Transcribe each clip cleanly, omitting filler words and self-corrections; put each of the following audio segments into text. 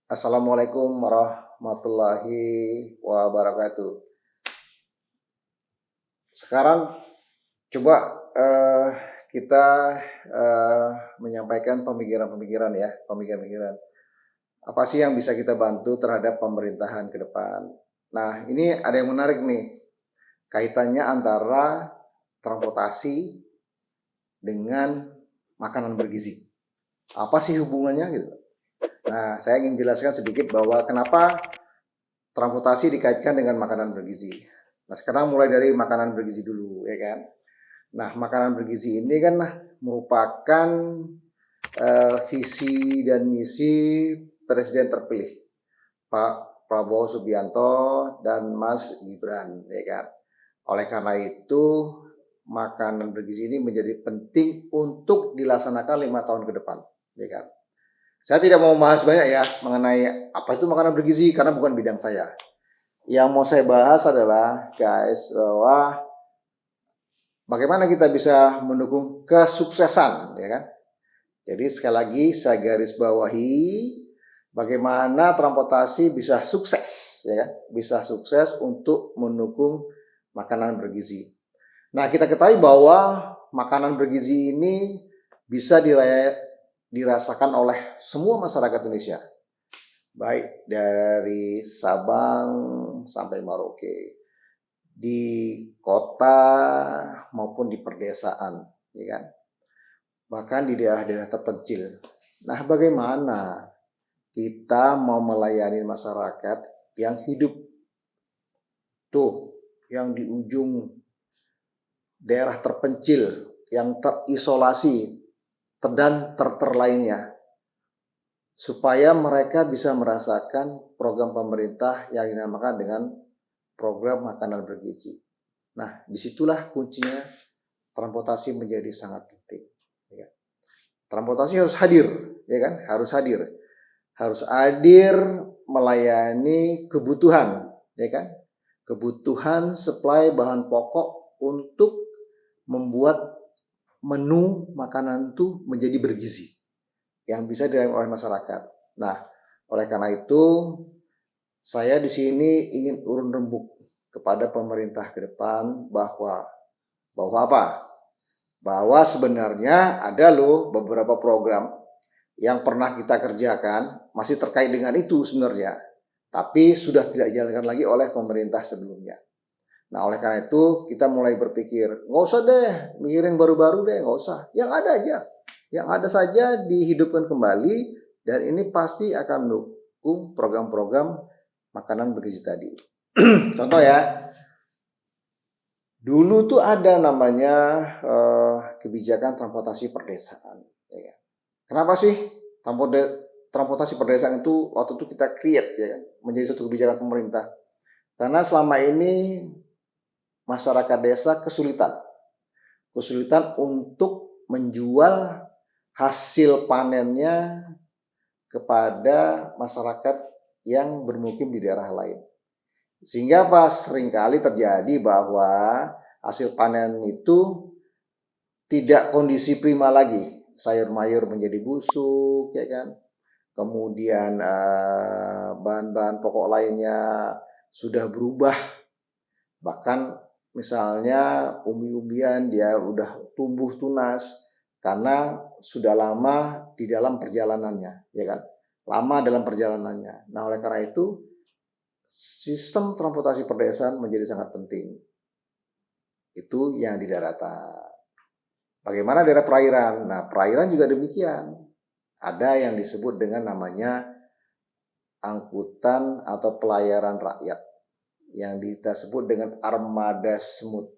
Assalamualaikum warahmatullahi wabarakatuh. Sekarang coba kita menyampaikan pemikiran-pemikiran ya, pemikiran-pemikiran. Apa sih yang bisa kita bantu terhadap pemerintahan ke depan? Nah, ini ada yang menarik nih, kaitannya antara transportasi dengan makanan bergizi. Apa sih hubungannya gitu? Nah, saya ingin jelaskan sedikit bahwa kenapa transportasi dikaitkan dengan makanan bergizi. Nah, sekarang mulai dari makanan bergizi dulu, ya kan? Nah, makanan bergizi ini kan merupakan visi dan misi Presiden terpilih Pak Prabowo Subianto dan Mas Gibran, ya kan? Oleh karena itu, makanan bergizi ini menjadi penting untuk dilaksanakan 5 tahun ke depan, ya kan? Saya tidak mau bahas banyak ya mengenai apa itu makanan bergizi karena bukan bidang saya. Yang mau saya bahas adalah guys bahwa bagaimana kita bisa mendukung kesuksesan, ya kan? Jadi sekali lagi saya garis bawahi bagaimana transportasi bisa sukses, ya kan? Bisa sukses untuk mendukung makanan bergizi. Nah, kita ketahui bahwa makanan bergizi ini bisa dirasakan oleh semua masyarakat Indonesia, baik dari Sabang sampai Merauke, di kota maupun di perdesaan, ya kan? Bahkan di daerah-daerah terpencil. Nah, bagaimana kita mau melayani masyarakat yang hidup tuh, yang di ujung daerah terpencil, yang terisolasi dan lainnya, supaya mereka bisa merasakan program pemerintah yang dinamakan dengan program makanan bergizi. Nah, disitulah kuncinya transportasi menjadi sangat penting. Ya. Transportasi harus hadir, ya kan? Harus hadir melayani kebutuhan, ya kan? Kebutuhan supply bahan pokok untuk membuat menu makanan itu menjadi bergizi yang bisa diraih oleh masyarakat. Nah, oleh karena itu saya di sini ingin urun rembuk kepada pemerintah ke depan bahwa apa? Bahwa sebenarnya ada loh beberapa program yang pernah kita kerjakan masih terkait dengan itu sebenarnya, tapi sudah tidak dijalankan lagi oleh pemerintah sebelumnya. Nah, oleh karena itu kita mulai berpikir, nggak usah deh mikir yang baru-baru deh, nggak usah. Yang ada aja, yang ada saja dihidupkan kembali dan ini pasti akan mendukung program-program makanan bergizi tadi. Contoh ya, dulu tuh ada namanya kebijakan transportasi perdesaan. Ya. Kenapa sih transportasi perdesaan itu waktu itu kita create ya kan, menjadi satu kebijakan pemerintah? Karena selama ini masyarakat desa kesulitan untuk menjual hasil panennya kepada masyarakat yang bermukim di daerah lain. Sehingga seringkali terjadi bahwa hasil panen itu tidak kondisi prima lagi. Sayur mayur menjadi busuk, ya kan? Kemudian bahan-bahan pokok lainnya sudah berubah. Bahkan misalnya umbi-umbian dia udah tumbuh tunas karena sudah lama di dalam perjalanannya, ya kan? Lama dalam perjalanannya. Nah, oleh karena itu sistem transportasi perdesaan menjadi sangat penting. Itu yang di daratan. Bagaimana daerah perairan? Nah, perairan juga demikian. Ada yang disebut dengan namanya angkutan atau pelayaran rakyat yang kita sebut dengan armada semut.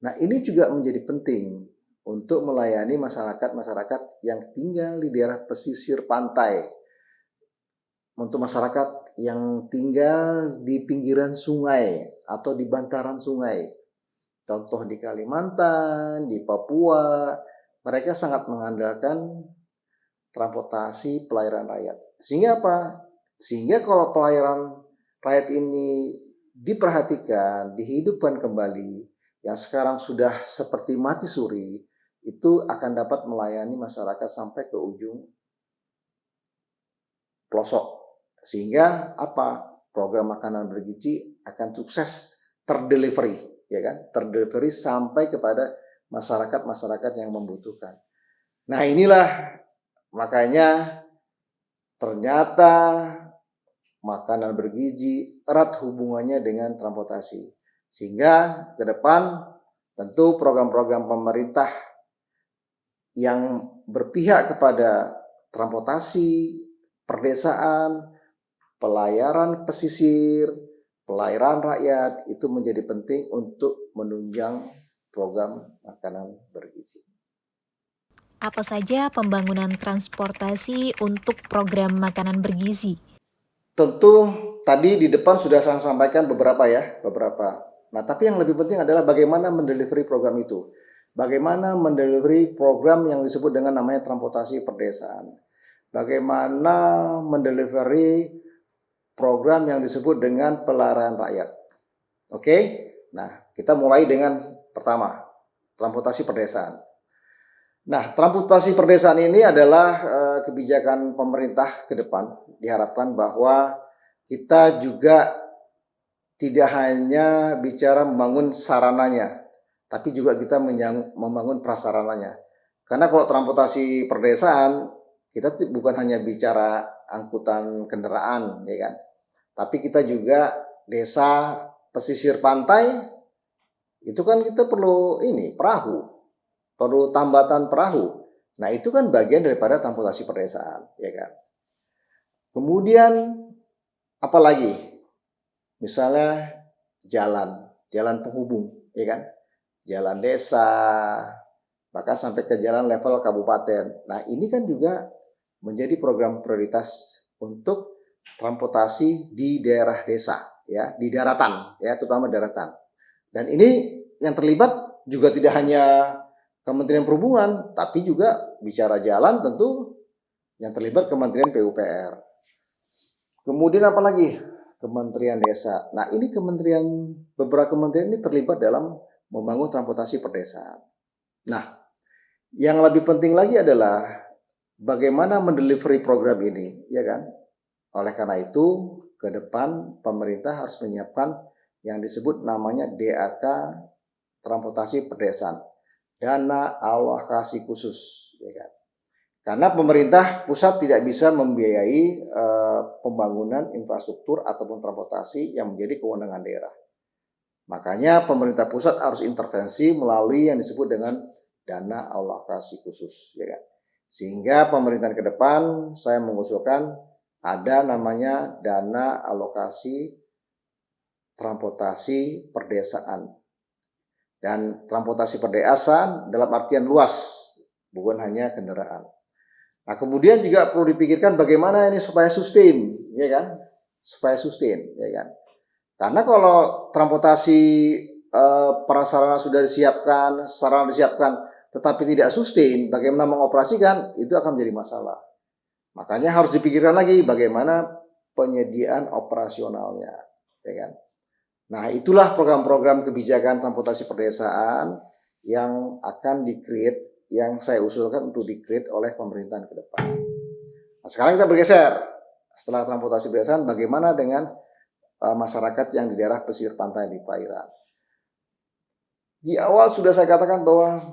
Nah, ini juga menjadi penting untuk melayani masyarakat-masyarakat yang tinggal di daerah pesisir pantai. Untuk masyarakat yang tinggal di pinggiran sungai atau di bantaran sungai. Contoh di Kalimantan, di Papua, mereka sangat mengandalkan transportasi pelayaran rakyat. Sehingga apa? Sehingga kalau pelayaran rakyat ini diperhatikan, dihidupkan kembali, yang sekarang sudah seperti mati suri, itu akan dapat melayani masyarakat sampai ke ujung pelosok, Sehingga apa? Program makanan bergizi akan sukses terdelivery, ya kan? Terdelivery sampai kepada masyarakat-masyarakat yang membutuhkan. Nah, inilah makanya ternyata makanan bergizi erat hubungannya dengan transportasi. Sehingga ke depan tentu program-program pemerintah yang berpihak kepada transportasi, perdesaan, pelayaran pesisir, pelayaran rakyat itu menjadi penting untuk menunjang program makanan bergizi. Apa saja pembangunan transportasi untuk program makanan bergizi? Tentu tadi di depan sudah saya sampaikan beberapa. Nah, tapi yang lebih penting adalah bagaimana mendelivery program itu. Bagaimana mendelivery program yang disebut dengan namanya transportasi perdesaan. Bagaimana mendelivery program yang disebut dengan pelayaran rakyat. Oke? Nah, kita mulai dengan pertama, transportasi perdesaan. Nah, transportasi perdesaan ini adalah kebijakan pemerintah ke depan. Diharapkan bahwa kita juga tidak hanya bicara membangun sarananya, tapi juga kita membangun prasarananya. Karena kalau transportasi perdesaan, kita bukan hanya bicara angkutan kendaraan, ya kan? Tapi kita juga desa pesisir pantai, itu kan kita perlu perahu, perlu tambatan perahu. Nah, itu kan bagian daripada transportasi perdesaan, ya kan? Kemudian apalagi? Misalnya jalan penghubung, ya kan? Jalan desa, bahkan sampai ke jalan level kabupaten. Nah, ini kan juga menjadi program prioritas untuk transportasi di daerah desa, ya, di daratan, ya, terutama daratan. Dan ini yang terlibat juga tidak hanya Kementerian Perhubungan, tapi juga bicara jalan tentu yang terlibat Kementerian PUPR. Kemudian apa lagi? Kementerian Desa. Nah, ini beberapa kementerian ini terlibat dalam membangun transportasi perdesaan. Nah, yang lebih penting lagi adalah bagaimana mendelivery program ini, ya kan? Oleh karena itu, ke depan pemerintah harus menyiapkan yang disebut namanya DAK transportasi perdesaan, dana alokasi khusus, ya kan? Karena pemerintah pusat tidak bisa membiayai pembangunan infrastruktur ataupun transportasi yang menjadi kewenangan daerah. Makanya pemerintah pusat harus intervensi melalui yang disebut dengan dana alokasi khusus, ya kan? Sehingga pemerintahan ke depan saya mengusulkan ada namanya dana alokasi transportasi perdesaan. Dan transportasi perdesaan dalam artian luas, bukan hanya kendaraan. Nah, kemudian juga perlu dipikirkan bagaimana ini supaya sustain, ya kan? Supaya sustain, ya kan? Karena kalau transportasi prasarana sudah disiapkan, sarana disiapkan, tetapi tidak sustain, bagaimana mengoperasikan, itu akan menjadi masalah. Makanya harus dipikirkan lagi bagaimana penyediaan operasionalnya, ya kan? Nah, itulah program-program kebijakan transportasi perdesaan yang akan di-create, yang saya usulkan untuk di-create oleh pemerintahan ke depan. Nah, sekarang kita bergeser. Setelah transportasi perdesaan, bagaimana dengan masyarakat yang di daerah pesisir pantai di perairan? Di awal sudah saya katakan bahwa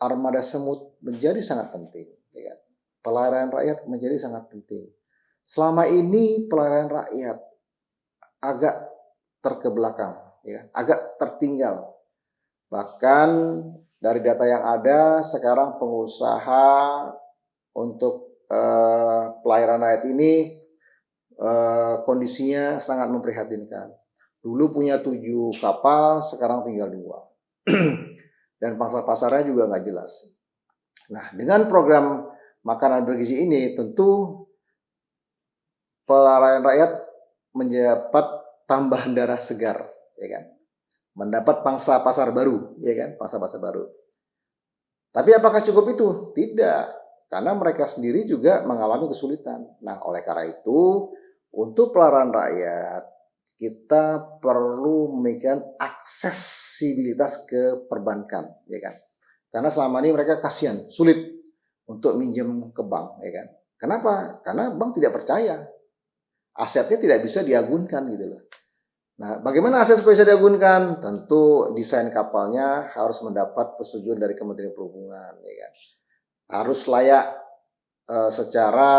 armada semut menjadi sangat penting, ya kan? Pelayaran rakyat menjadi sangat penting. Selama ini pelayaran rakyat agak terkebelakang, ya, agak tertinggal. Bahkan dari data yang ada sekarang pengusaha untuk pelayaran rakyat ini kondisinya sangat memprihatinkan. Dulu punya 7 kapal, sekarang tinggal 2. Dan pangsa pasarnya juga nggak jelas. Nah, dengan program makanan bergizi ini tentu pelayaran rakyat mendapat tambahan darah segar, ya kan? Mendapat pangsa pasar baru, ya kan? Pangsa pasar baru. Tapi apakah cukup itu? Tidak, karena mereka sendiri juga mengalami kesulitan. Nah, oleh karena itu, untuk pelayaran rakyat, kita perlu memikirkan aksesibilitas ke perbankan, ya kan? Karena selama ini mereka kasihan, sulit untuk minjem ke bank, ya kan? Kenapa? Karena bank tidak percaya. asetnya tidak bisa diagunkan gitu loh. Nah, bagaimana aset supaya bisa diagunkan? Tentu desain kapalnya harus mendapat persetujuan dari Kementerian Perhubungan, ya kan. Harus layak secara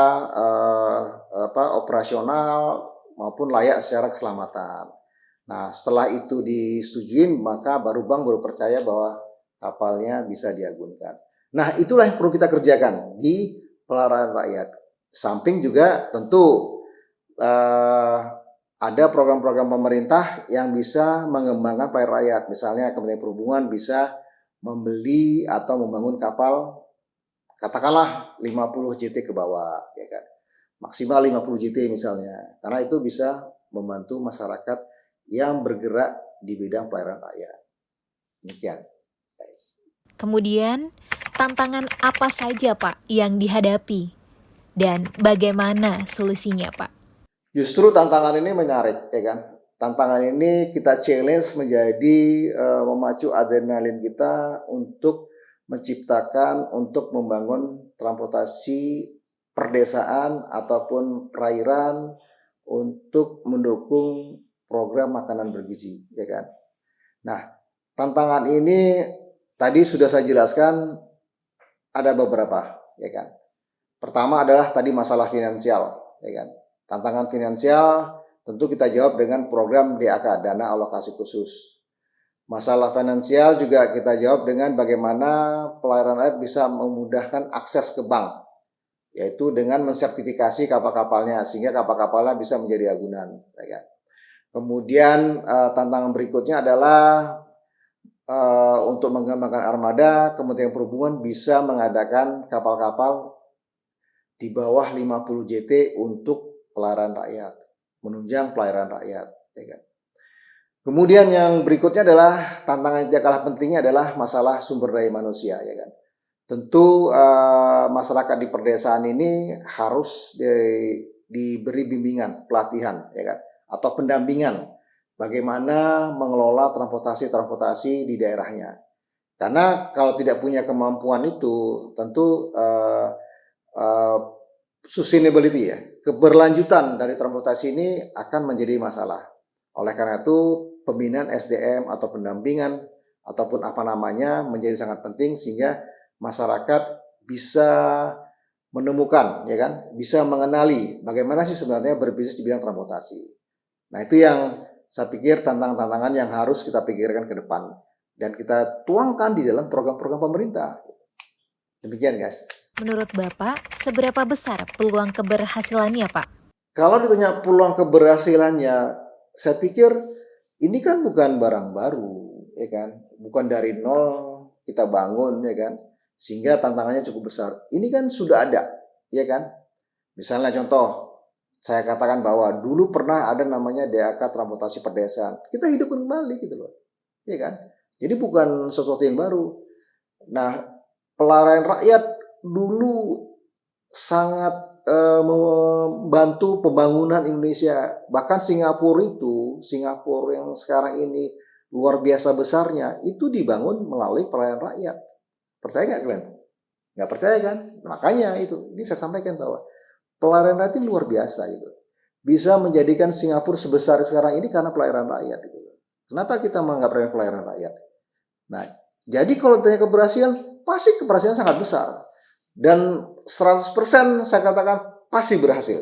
operasional maupun layak secara keselamatan. Nah, setelah itu disetujui, maka bank baru percaya bahwa kapalnya bisa diagunkan. Nah, itulah yang perlu kita kerjakan di pelayaran rakyat. Samping juga tentu ada program-program pemerintah yang bisa mengembangkan pelayaran rakyat. Misalnya Kementerian Perhubungan bisa membeli atau membangun kapal katakanlah 50 JT ke bawah, ya kan. Maksimal 50 JT misalnya. Karena itu bisa membantu masyarakat yang bergerak di bidang pelayaran rakyat. Demikian, guys. Kemudian, tantangan apa saja Pak yang dihadapi? Dan bagaimana solusinya Pak? Justru tantangan ini menarik, ya kan. Tantangan ini kita challenge menjadi memacu adrenalin kita untuk menciptakan, untuk membangun transportasi perdesaan ataupun perairan untuk mendukung program makanan bergizi, ya kan. Nah, tantangan ini tadi sudah saya jelaskan ada beberapa, ya kan. Pertama adalah tadi masalah finansial, ya kan. Tantangan finansial tentu kita jawab dengan program DAK, dana alokasi khusus. Masalah finansial juga kita jawab dengan bagaimana pelayaran rakyat bisa memudahkan akses ke bank, yaitu dengan mensertifikasi kapal-kapalnya sehingga kapal-kapalnya bisa menjadi agunan. Ya kan? Kemudian tantangan berikutnya adalah untuk mengembangkan armada, Kementerian Perhubungan bisa mengadakan kapal-kapal di bawah 50 JT untuk pelayaran rakyat, menunjang pelayaran rakyat, ya kan. Kemudian yang berikutnya adalah tantangan yang tidak kalah pentingnya adalah masalah sumber daya manusia, ya kan. Tentu masyarakat di perdesaan ini harus diberi bimbingan, pelatihan, ya kan, atau pendampingan bagaimana mengelola transportasi di daerahnya. Karena kalau tidak punya kemampuan itu, tentu sustainability, ya, keberlanjutan dari transportasi ini akan menjadi masalah. Oleh karena itu, pembinaan SDM atau pendampingan ataupun apa namanya menjadi sangat penting sehingga masyarakat bisa menemukan, ya kan, bisa mengenali bagaimana sih sebenarnya berbisnis di bidang transportasi. Nah, itu yang saya pikir tantangan-tantangan yang harus kita pikirkan ke depan dan kita tuangkan di dalam program-program pemerintah. Demikian, guys. Menurut Bapak, seberapa besar peluang keberhasilannya, Pak? Kalau ditanya peluang keberhasilannya, saya pikir ini kan bukan barang baru, ya kan? Bukan dari nol kita bangun, ya kan? Sehingga tantangannya cukup besar. Ini kan sudah ada, ya kan? Misalnya contoh, saya katakan bahwa dulu pernah ada namanya DAK Transportasi Perdesaan. Kita hidupkan kembali gitu loh, ya kan? Jadi bukan sesuatu yang baru. Nah, pelayaran rakyat dulu sangat membantu pembangunan Indonesia. Bahkan Singapura yang sekarang ini luar biasa besarnya, itu dibangun melalui pelayanan rakyat. Percaya nggak kalian? Nggak percaya kan? Makanya ini saya sampaikan bahwa pelayanan rakyat ini luar biasa gitu. Bisa menjadikan Singapura sebesar sekarang ini karena pelayanan rakyat gitu. Kenapa kita menganggap remeh pelayanan rakyat? Nah, jadi kalau ditanya keberhasilan, pasti keberhasilan sangat besar. Dan 100% saya katakan pasti berhasil.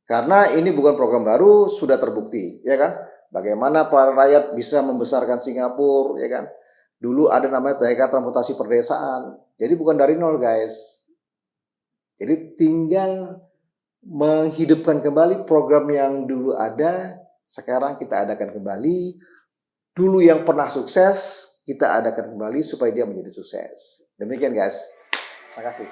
Karena ini bukan program baru, sudah terbukti, ya kan? Bagaimana pelayaran rakyat bisa membesarkan Singapura, ya kan? Dulu ada namanya DAK Transportasi Perdesaan. Jadi bukan dari nol, guys. Jadi tinggal menghidupkan kembali program yang dulu ada, sekarang kita adakan kembali. Dulu yang pernah sukses, kita adakan kembali supaya dia menjadi sukses. Demikian, guys. Terima kasih.